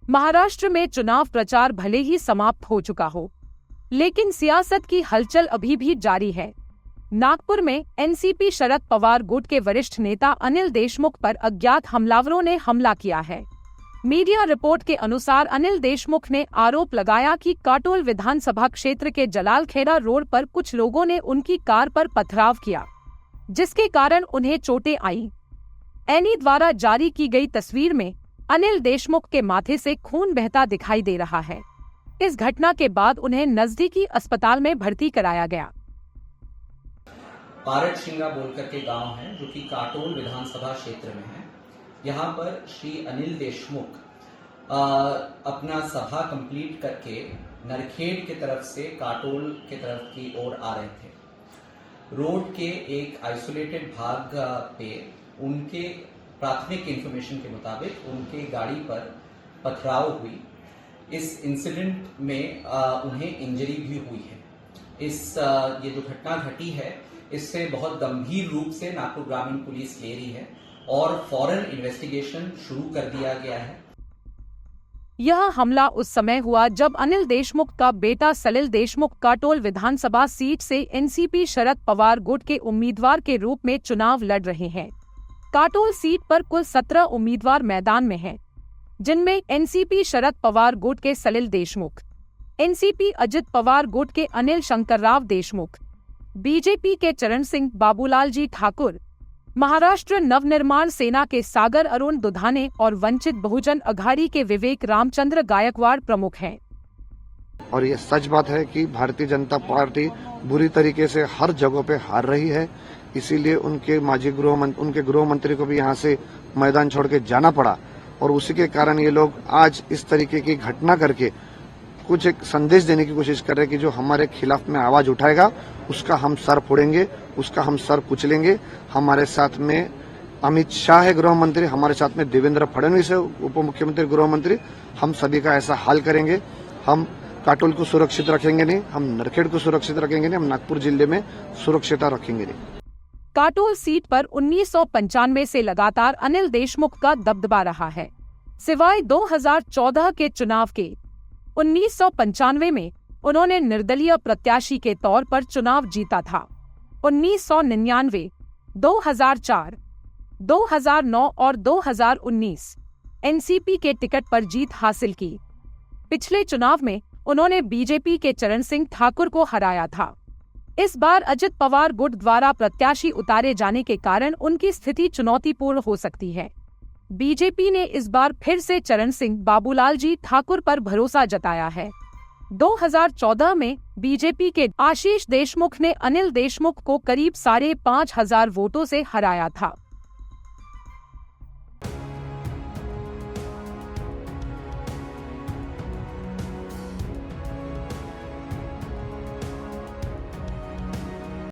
महाराष्ट्र में चुनाव प्रचार भले ही समाप्त हो चुका हो, लेकिन सियासत की हलचल अभी भी जारी है। नागपुर में एनसीपी शरद पवार गुट के वरिष्ठ नेता अनिल देशमुख पर अज्ञात हमलावरों ने हमला किया है। मीडिया रिपोर्ट के अनुसार अनिल देशमुख ने आरोप लगाया कि काटोल विधानसभा क्षेत्र के जलालखेड़ा रोड पर कुछ लोगों ने उनकी कार पर पथराव किया, जिसके कारण उन्हें चोटें आईं। एनी द्वारा जारी की गई तस्वीर में अनिल देशमुख के माथे से खून बहता दिखाई दे रहा है। इस घटना के बाद उन्हें नजदीकी अस्पताल में भर्ती कराया गया। पारटशिंगा बोलकर के गांव है जो कि काटोल विधानसभा क्षेत्र में है। यहाँ पर श्री अनिल देशमुख अपना सभा कंप्लीट करके नरखेड़ की तरफ से काटोल की तरफ की ओर आ रहे थे। रोड के एक आइसोलेटेड भाग पे उनके प्राथमिक इंफॉर्मेशन के मुताबिक उनके गाड़ी पर पथराव हुई। इस इंसिडेंट में उन्हें इंजरी भी हुई है। ये जो घटना घटी है इससे बहुत गंभीर रूप से नागपुर ग्रामीण पुलिस ले रही है और फौरन इन्वेस्टिगेशन शुरू कर दिया गया है। यह हमला उस समय हुआ जब अनिल देशमुख का बेटा सलिल देशमुख काटोल विधानसभा सीट से एनसीपी शरद पवार गुट के उम्मीदवार के रूप में चुनाव लड़ रहे हैं। काटोल सीट पर कुल 17 उम्मीदवार मैदान में हैं, जिनमें एनसीपी शरद पवार गुट के सलिल देशमुख, एनसीपी अजित पवार गुट के अनिल शंकरराव देशमुख, बीजेपी के चरण सिंह बाबूलाल जी ठाकुर, महाराष्ट्र नवनिर्माण सेना के सागर अरुण दुधाने और वंचित बहुजन अघाड़ी के विवेक रामचंद्र गायकवाड़ प्रमुख हैं। और ये सच बात है कि भारतीय जनता पार्टी बुरी तरीके से हर जगह पे हार रही है, इसीलिए उनके गृह मंत्री को भी यहाँ से मैदान छोड़ के जाना पड़ा और उसी के कारण ये लोग आज इस तरीके की घटना करके कुछ एक संदेश देने की कोशिश कर रहे हैं कि जो हमारे खिलाफ में आवाज उठाएगा उसका हम सर फोड़ेंगे, उसका हम सर कुचलेंगे। हमारे साथ में अमित शाह है गृह मंत्री, हमारे साथ में देवेंद्र फडणवीस है उप मुख्यमंत्री गृह मंत्री। हम सभी का ऐसा हाल करेंगे। हम काटोल को सुरक्षित रखेंगे नहीं, हम नरखेड़ को सुरक्षित रखेंगे नहीं, हम नागपुर जिले में सुरक्षिता रखेंगे नहीं। काटोल सीट पर 1995 से लगातार अनिल देशमुख का दबदबा रहा है। सिवाय 2014 के चुनाव के 1995 में उन्होंने निर्दलीय प्रत्याशी के तौर पर चुनाव जीता था। 1999, 2004, 2009 और 2019 एनसीपी के टिकट पर जीत हासिल की। पिछले चुनाव में उन्होंने बीजेपी के चरण सिंह ठाकुर को हराया था। इस बार अजित पवार गुट द्वारा प्रत्याशी उतारे जाने के कारण उनकी स्थिति चुनौतीपूर्ण हो सकती है। बीजेपी ने इस बार फिर से चरण सिंह बाबूलाल जी ठाकुर पर भरोसा जताया है। 2014 में बीजेपी के आशीष देशमुख ने अनिल देशमुख को करीब 5,500 वोटों से हराया था।